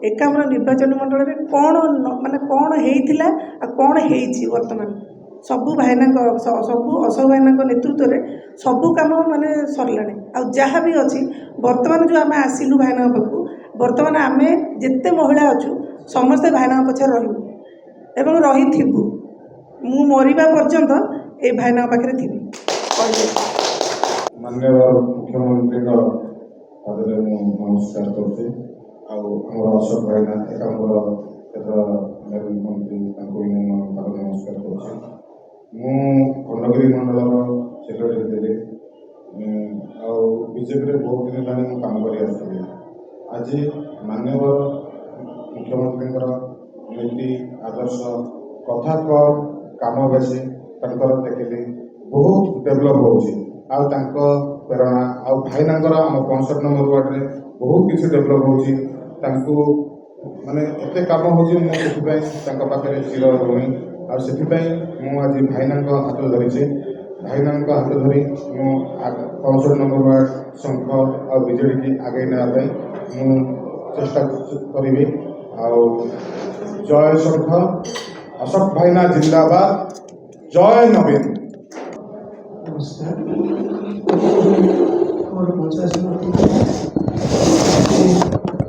एकाम्र निर्वाचन मंडल में कौन माने कौन होता कौन होर्तमान सबू भाईना सबू अशोक भाईना नेतृत्व में सबू कम माने सरला आ जहाँ भी अच्छी बर्तमान जो आम आसिलु भाईना पाखु बर्तमान आम जिते महिला अच्छु समस्ते भाईना पछे रही रही मु मरिबा पर्यंत ए भाईना पाखे थी। माननीय मुख्यमंत्री नमस्कार करते अशोक भाईना एकाम्र मंत्री नमस्कार कर खंडगिरी मंडल सेक्रेटरी बीजेपी बहुत दिन है काम कर आज माननीय मुख्यमंत्री नीति आदर्श कथा कम काम बेसी टेकिली बहुत डेभलप हो प्रेरणा आ भाईना आम 65 नंबर वार्ड में बहुत किसी डेभलप हो माने एते काम होपाखे चिर ऋणी आज भाईना हाथ धरी भाईना हाथ धरी मु 65 नंबर वार्ड शंख और बीजेडी की आगे नापी मु चेष्टा करी जय शंख अशोक भाईना जिंदाबाद जय नवीन। नमस्कार मोर 85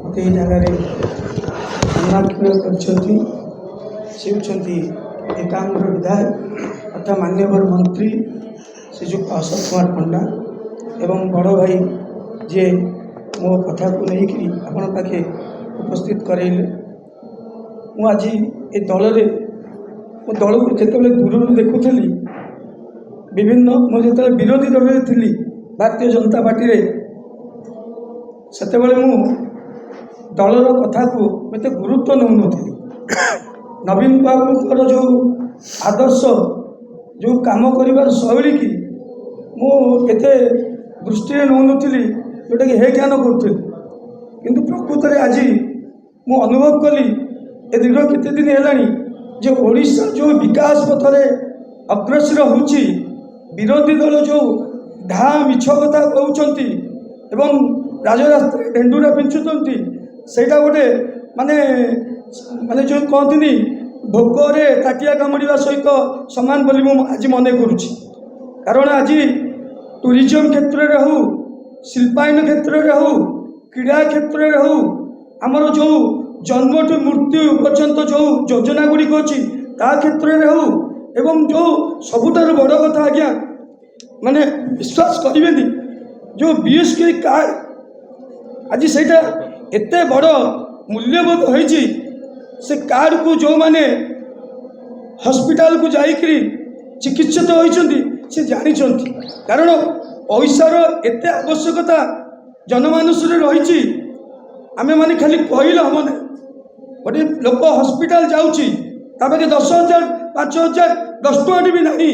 मत जगार नामांकन कर एकाम्र विधायक तथा मान्यवर मंत्री श्रीजुक्त अशोक कुमार पंडा एवं बड़ भाई जे मो कथा को लेकिन आपण पाखे उपस्थित कराइले मु आज ए दल मो दल को जिते दूर देखुली विभिन्न मुझे विरोधी दल में थी भारतीय जनता पार्टी रे सेते मु दलर कथा को मत गुरुत्व नौ नवीन बाबू जो आदर्श जो काम कर शैली की मुझे दृष्टि नौ जोटा कि हे ज्ञान करुली किंतु प्रकृत में आज मु अनुभव कली ए दीर्घ केते दिन है जो ओडिशा जो विकास पथरे अग्रसर होची विरोधी दल जो ढा मिछ कथा कहते राजरास्ता ढेंडुरा पिंचुंट सेटा गोटे माने माने जो कहती भोगरे ताटिया कामुड़ा सहित सामान बोली आज मन करुच्ची कारण आज टूरिज्म क्षेत्र में हो शिल्पायन क्षेत्र में हो क्रीड़ा क्षेत्र में हो आमर जो जन्म टू मृत्यु पर्यंत जो योजना गुड़िक अच्छी ता क्षेत्र में हो एवं जो सबुठार बड़ कथा आज्ञा माने विश्वास करेंगे जो बीएसके कार्ड आज से एत बड़ मूल्यबोध होती से कार्ड को जो माने हॉस्पिटल को जाइकरी चिकित्सित होती से जानी कारण पैसार एत आवश्यकता जनमानस रही आमे माने खाली कहले हम ना गोटे लोक हॉस्पिटल जाऊँगी तापाखे 10,000 5,000 10 टଙ୍କା भी नहीं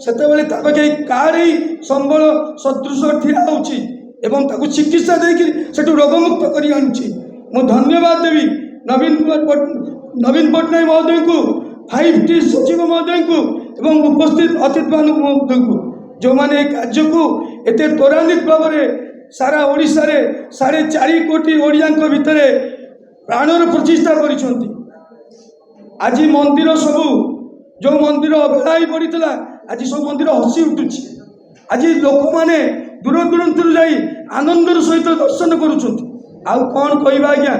सेते तापाखे कार्ड ही संबल सदृश ठिया होची एवं ताकू चिकित्सा देकी सेठू रोगमुक्त करी आनुची मु धन्यवाद देवी नवीन पट्टनायक महोदय को 5T सचिव महोदय को एवं उपस्थित अतिथि महोदय को जो माने कार्य को एते त्वरान्वित भाव में सारा ओडिशा रे 4.5 कोटी ओडिया भितर प्राणर प्रतिष्ठा करिसंती आज मंदिर सबू जो मंदिर अवहेला पड़ता आज सब मंदिर हसी उठुची आज लोक मैंने दूर दूरांत जाई आनंदर सहित दर्शन करुछंती आउ कौन कहबा आज्ञा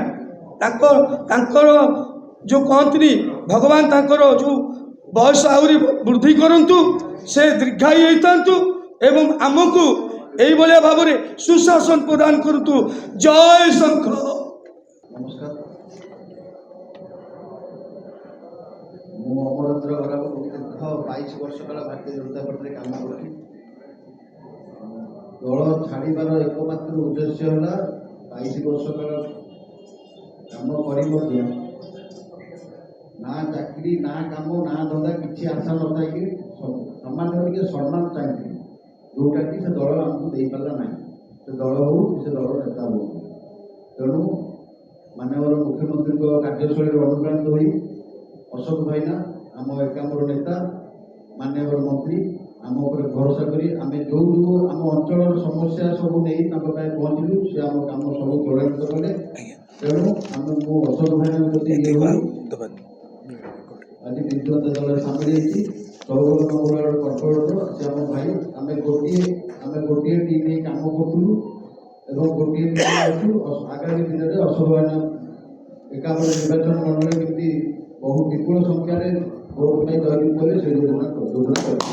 तांकर जो कहती भगवान तांकर जो बयस आहरी वृद्धि करंतु से दीर्घायु होइतांतु एवं आमको यही भाया भाव में सुशासन प्रदान करतु जय शंख। नमस्कार अमरेन्द्र गरा दीर्घ 22 वर्ष काल भारतीय जनता पार्टी काम कर दल छाड़बार एकमात्र उद्देश्य है 22 वर्ष काल काम कर ना चाकरी ना काम ना धंदा किसी आशा न थी सामान्य टे सम्मान चाहिए जोटा कि से दल आमको दे पारा ना से दल हो से दल नेता हो तेणु माननीय मुख्यमंत्री कार्यशैली अनुप्राणित हो अशोक भाईना आम एकाम्र नेता माननीय मंत्री आम उपर भरोसा करी आम जो जो आम अंचल समस्या सब नहीं पहुँचलु से आम कम सब त्वरान्वित कले ତେଣୁ ମୁଁ ଅଶୋକ ଭାଇଙ୍କ ପ୍ରତି ଆଜି ବିଜୁ ଜନତା ଦଳରେ ସାମିଲ ହେଇଛି। ଚୌବନ ନମ୍ବର କଣ୍ଟ୍ରୋଲର ସେ ଆମ ଭାଇ, ଆମେ ଗୋଟିଏ ଟିମ୍ ହେଇ କାମ କରୁଥିଲୁ ଏବଂ ଗୋଟିଏ ଟିମ୍ ଅଛୁ। ଆଗାମୀ ଦିନରେ ଅଶୋକ ଭାଇନା ଏକାମ୍ର ନିର୍ବାଚନ ମଣ୍ଡଳୀ କେମିତି ବହୁ ବିପୁଳ ସଂଖ୍ୟାରେ ଭୋଟ ପାଇଁ ଜୟଯୁକ୍ତ ହେବେ ସେ ଯୋଜନା କରିଛି।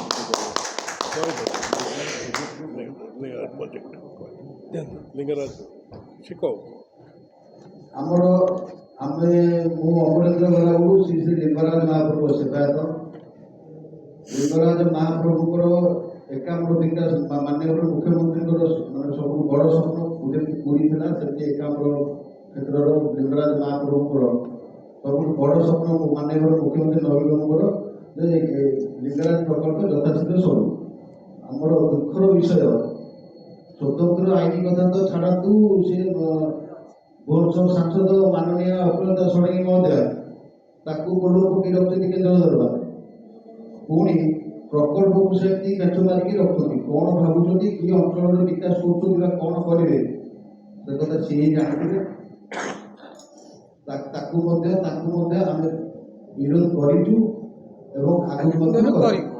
ଆମର ମୁଁ ଅମରେନ୍ଦ୍ର ଗଲାବେଳକୁ ଶ୍ରୀ ଶ୍ରୀ ଲିଙ୍ଗରାଜ ମହାପ୍ରଭୁ ସେବାୟତ ଲିଙ୍ଗରାଜ ମହାପ୍ରଭୁଙ୍କର ଏକାମ୍ର ବିକାଶ ମାନ୍ୟବର ମୁଖ୍ୟମନ୍ତ୍ରୀଙ୍କର ମାନେ ସବୁଠୁ ବଡ଼ ସ୍ୱପ୍ନ ଯେମିତି ପୁରୀ ଥିଲା, ସେମିତି ଏକାମ୍ର କ୍ଷେତ୍ରର ଲିଙ୍ଗରାଜ ମହାପ୍ରଭୁଙ୍କର ସବୁଠୁ ବଡ଼ ସ୍ୱପ୍ନ ମାନ୍ୟବର ମୁଖ୍ୟମନ୍ତ୍ରୀ ନବୀନ ବାବୁଙ୍କର ଯେ ଲିଙ୍ଗରାଜ ପ୍ରକଳ୍ପ ଯଥାଶୀଘ୍ର ସରୁ। ଆମର ଦୁଃଖର ବିଷୟ, ସ୍ୱତନ୍ତ୍ର ଆଇନ କଥା ତ ଛାଡ଼ନ୍ତୁ, ସେ ଭୁବନେଶ୍ୱର ସାଂସଦ ମାନନୀୟ ଅପରାଜିତା ଷଡ଼ଙ୍ଗୀ ମହୋଦୟା ତାକୁ ଗୋଡ଼ ପକେଇ ରଖୁଛନ୍ତି କେନ୍ଦ୍ର ଦରବାର, ପୁଣି ପ୍ରକଳ୍ପକୁ ସେମିତି କାଚ ମାରିକି ରଖୁଛନ୍ତି। କ'ଣ ଭାବୁଛନ୍ତି କି ଅଞ୍ଚଳର ବିକାଶ କରୁଛନ୍ତି ବା କ'ଣ କରିବେ ସେ କଥା ସିଏ ଜାଣିଥିବେ। ତାକୁ ମଧ୍ୟ ଆମେ ବିରୋଧ କରିଛୁ ଏବଂ ଆଗକୁ ମଧ୍ୟ କରିବୁ।